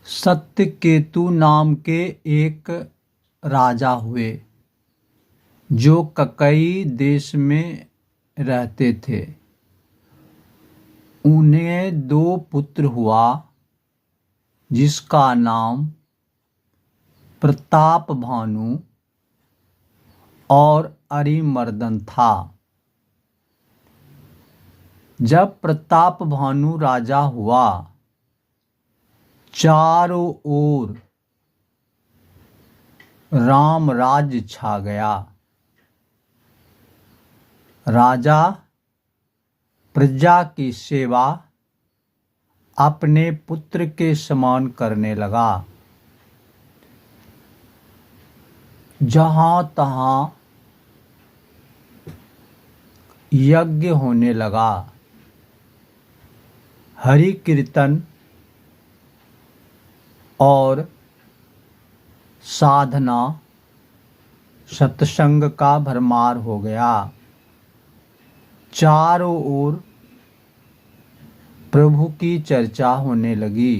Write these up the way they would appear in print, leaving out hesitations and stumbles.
सत्यकेतु नाम के एक राजा हुए जो ककई देश में रहते थे। उन्हें दो पुत्र हुआ जिसका नाम प्रताप भानु और अरिमर्दन था। जब प्रताप भानु राजा हुआ, चारों ओर राम राज्य छा गया। राजा प्रजा की सेवा अपने पुत्र के समान करने लगा। जहाँ तहाँ यज्ञ होने लगा। हरि कीर्तन और साधना सत्संग का भरमार हो गया। चारों ओर प्रभु की चर्चा होने लगी।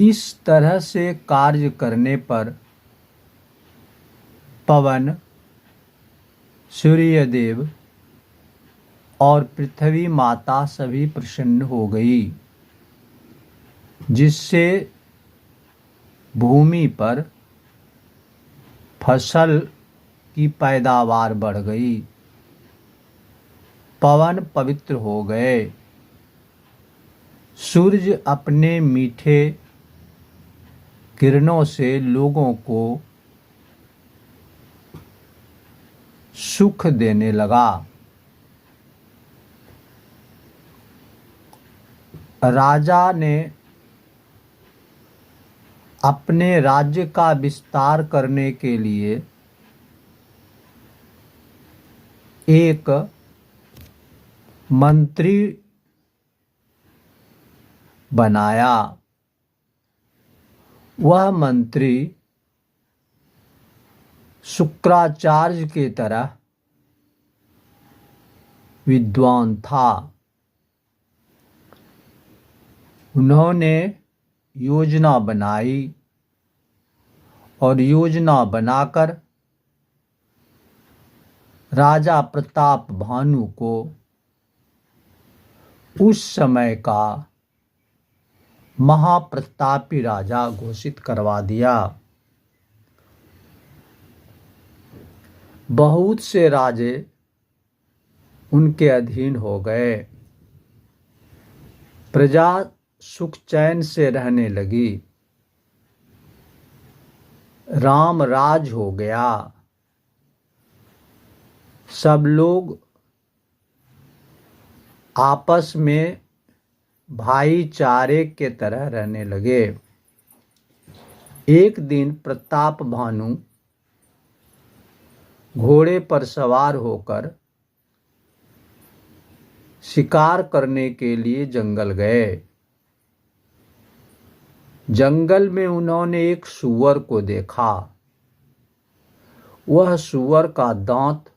इस तरह से कार्य करने पर पवन, सूर्यदेव और पृथ्वी माता सभी प्रसन्न हो गई, जिससे भूमि पर फसल की पैदावार बढ़ गई। पवन पवित्र हो गए। सूर्य अपने मीठे किरणों से लोगों को सुख देने लगा। राजा ने अपने राज्य का विस्तार करने के लिए एक मंत्री बनाया। वह मंत्री शुक्राचार्य की तरह विद्वान था। उन्होंने योजना बनाई और योजना बनाकर राजा प्रताप भानु को उस समय का महाप्रतापी राजा घोषित करवा दिया। बहुत से राजे उनके अधीन हो गए। प्रजा सुख चैन से रहने लगी। राम राज हो गया। सब लोग आपस में भाईचारे के तरह रहने लगे। एक दिन प्रताप भानु घोड़े पर सवार होकर शिकार करने के लिए जंगल गए। जंगल में उन्होंने एक सूअर को देखा। वह सूअर का दांत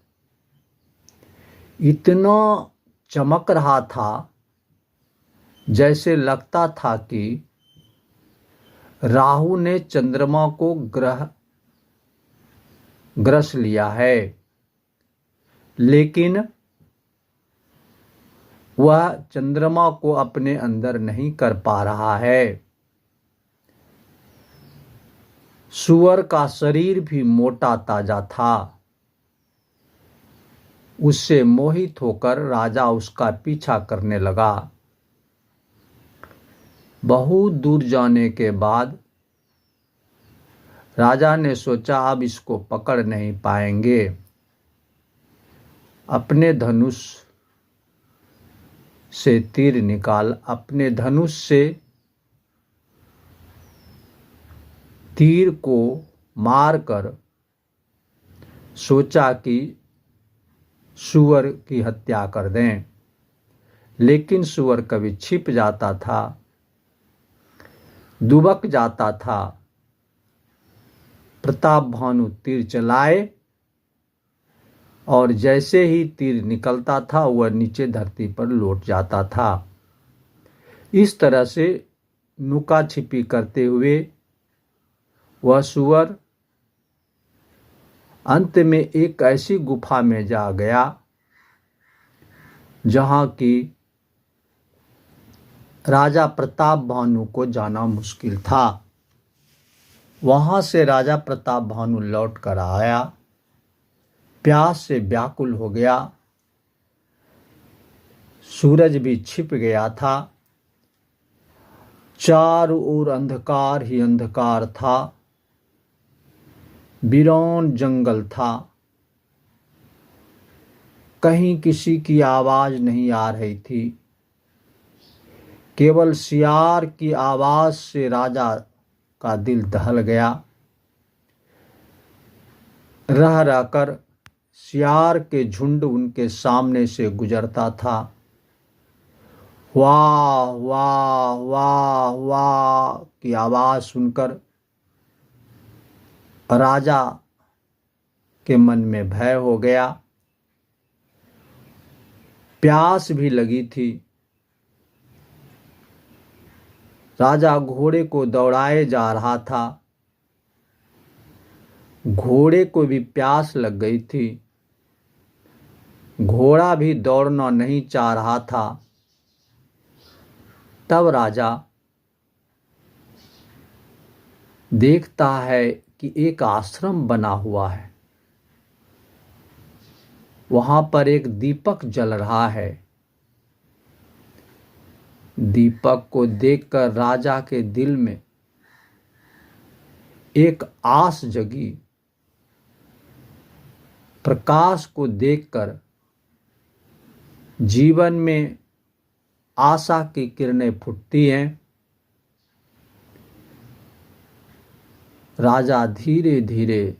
इतना चमक रहा था जैसे लगता था कि राहु ने चंद्रमा को ग्रस लिया है, लेकिन वह चंद्रमा को अपने अंदर नहीं कर पा रहा है। सूअर का शरीर भी मोटा ताजा था। उससे मोहित होकर राजा उसका पीछा करने लगा। बहुत दूर जाने के बाद राजा ने सोचा अब इसको पकड़ नहीं पाएंगे। अपने धनुष से तीर निकाल अपने धनुष से तीर को मारकर सोचा कि सूअर की हत्या कर दें, लेकिन सूअर कभी छिप जाता था, दुबक जाता था। प्रताप भानु तीर चलाए और जैसे ही तीर निकलता था वह नीचे धरती पर लौट जाता था। इस तरह से नुका छिपी करते हुए वह सूअर अंत में एक ऐसी गुफा में जा गया जहाँ की राजा प्रताप भानु को जाना मुश्किल था। वहाँ से राजा प्रताप भानु लौट कर आया, प्यास से व्याकुल हो गया। सूरज भी छिप गया था, चारों ओर अंधकार ही अंधकार था, वीरान जंगल था, कहीं किसी की आवाज नहीं आ रही थी। केवल सियार की आवाज से राजा का दिल दहल गया। रह रहकर सियार के झुंड उनके सामने से गुजरता था। वाह वाह वाह वाह की आवाज सुनकर राजा के मन में भय हो गया। प्यास भी लगी थी। राजा घोड़े को दौड़ाए जा रहा था। घोड़े को भी प्यास लग गई थी। घोड़ा भी दौड़ना नहीं चाह रहा था। तब राजा देखता है कि एक आश्रम बना हुआ है। वहां पर एक दीपक जल रहा है। दीपक को देखकर राजा के दिल में एक आस जगी। प्रकाश को देखकर जीवन में आशा की किरणें फूटती हैं। राजा धीरे धीरे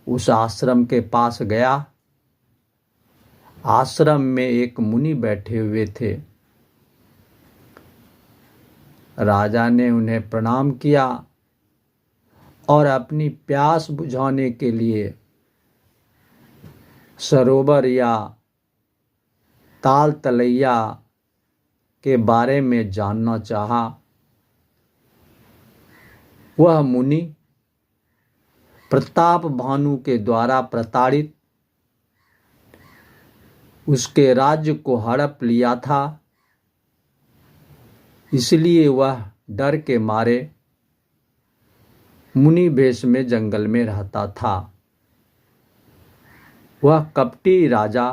उस आश्रम के पास गया। आश्रम में एक मुनि बैठे हुए थे। राजा ने उन्हें प्रणाम किया और अपनी प्यास बुझाने के लिए सरोवर या ताल तलैया के बारे में जानना चाहा। वह मुनि प्रताप भानु के द्वारा प्रताड़ित उसके राज्य को हड़प लिया था, इसलिए वह डर के मारे मुनि वेश में जंगल में रहता था। वह कपटी राजा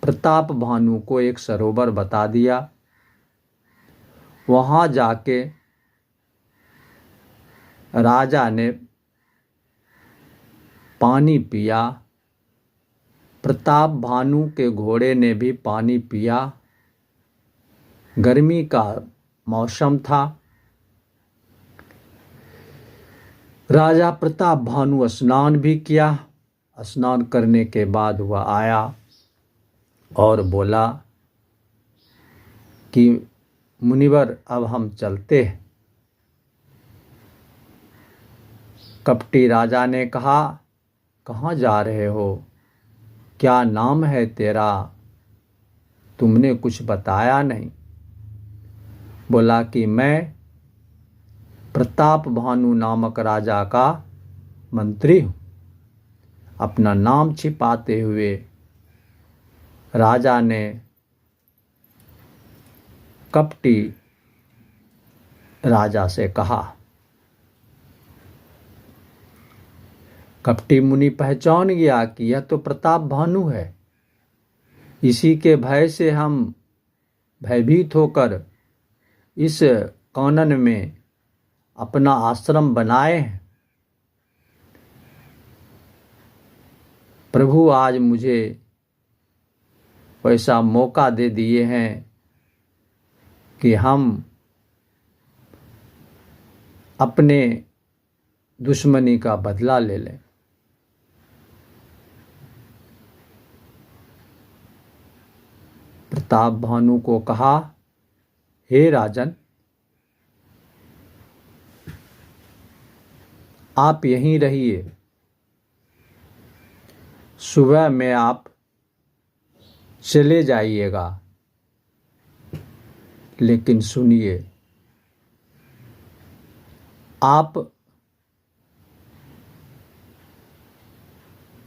प्रताप भानु को एक सरोवर बता दिया। वहां जाके राजा ने पानी पिया। प्रताप भानु के घोड़े ने भी पानी पिया। गर्मी का मौसम था। राजा प्रताप भानु स्नान भी किया। स्नान करने के बाद वह आया और बोला कि मुनिवर अब हम चलते हैं। कपटी राजा ने कहा, कहाँ जा रहे हो? क्या नाम है तेरा? तुमने कुछ बताया नहीं। बोला कि मैं प्रताप भानु नामक राजा का मंत्री हूँ। अपना नाम छिपाते हुए राजा ने कपटी राजा से कहा। कपटी मुनि पहचान गया कि यह तो प्रताप भानु है। इसी के भय से हम भयभीत होकर इस कानन में अपना आश्रम बनाए हैं। प्रभु आज मुझे वैसा मौका दे दिए हैं कि हम अपने दुश्मनी का बदला ले लें। प्रताप भानु को कहा, हे राजन, आप यहीं रहिए। सुबह में आप चले जाइएगा। लेकिन सुनिए, आप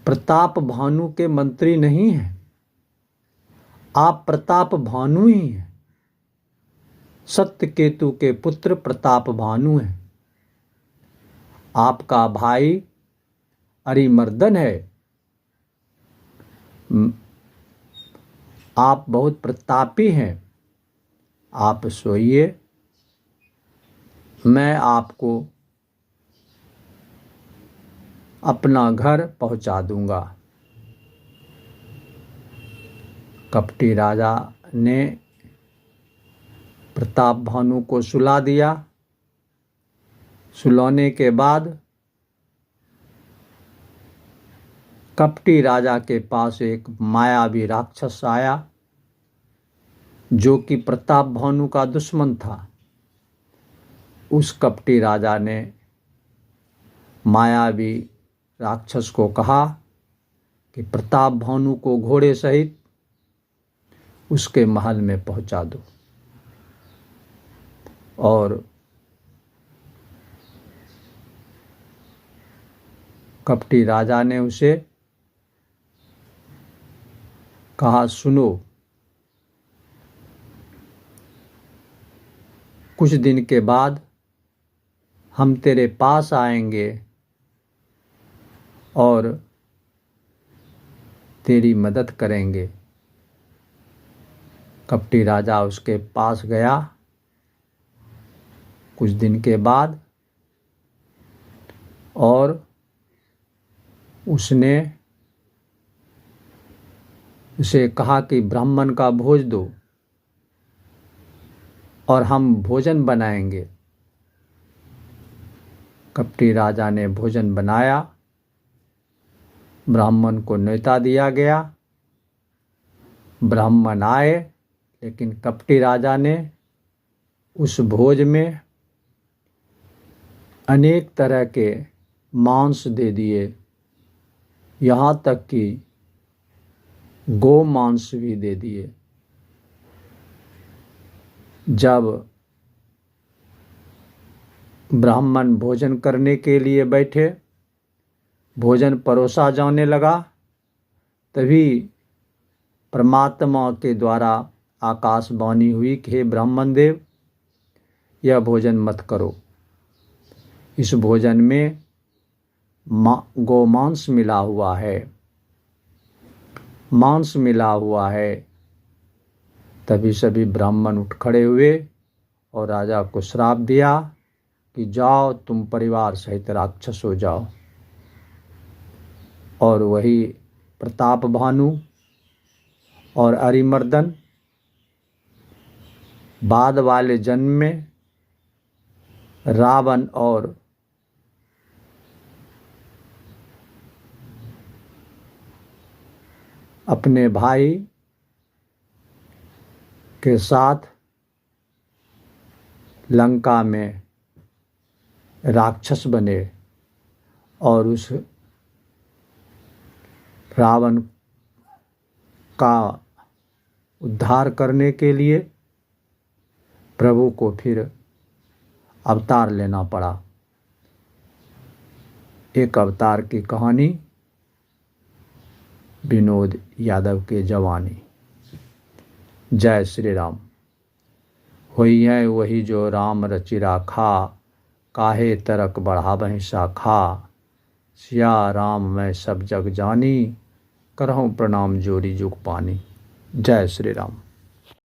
प्रताप भानु के मंत्री नहीं हैं, आप प्रताप भानु ही हैं। सत्यकेतु के पुत्र प्रताप भानु हैं। आपका भाई अरिमर्दन है। आप बहुत प्रतापी हैं। आप सोइए, मैं आपको अपना घर पहुंचा दूंगा। कपटी राजा ने प्रताप भानु को सुला दिया। सुलाने के बाद कपटी राजा के पास एक मायावी राक्षस आया जो कि प्रताप भानु का दुश्मन था। उस कपटी राजा ने मायावी राक्षस को कहा कि प्रताप भानु को घोड़े सहित उसके महल में पहुंचा दो। और कपटी राजा ने उसे कहा, सुनो, कुछ दिन के बाद हम तेरे पास आएंगे और तेरी मदद करेंगे। कपटी राजा उसके पास गया। कुछ दिन के बाद और उसने उसे कहा कि ब्राह्मण का भोज दो और हम भोजन बनाएंगे। कपटी राजा ने भोजन बनाया। ब्राह्मण को न्योता दिया गया। ब्राह्मण आए, लेकिन कपटी राजा ने उस भोज में अनेक तरह के मांस दे दिए, यहाँ तक कि गौ मांस भी दे दिए। जब ब्राह्मण भोजन करने के लिए बैठे, भोजन परोसा जाने लगा, तभी परमात्मा के द्वारा आकाशवाणी हुई कि हे ब्राह्मण देव, यह भोजन मत करो। इस भोजन में गोमांस मिला हुआ है, मांस मिला हुआ है। तभी सभी ब्राह्मण उठ खड़े हुए और राजा को श्राप दिया कि जाओ, तुम परिवार सहित राक्षस हो जाओ। और वही प्रताप भानु और अरिमर्दन बाद वाले जन्म में रावण और अपने भाई के साथ लंका में राक्षस बने और उस रावण का उद्धार करने के लिए प्रभु को फिर अवतार लेना पड़ा। एक अवतार की कहानी विनोद यादव के जवानी। जय श्री राम। होई है वही जो राम रचिरा खा, काहे तरक बढ़ावहि शाखा। सिया राम मैं सब जग जानी, करहूँ प्रणाम जोरी जुग पानी। जय श्री राम।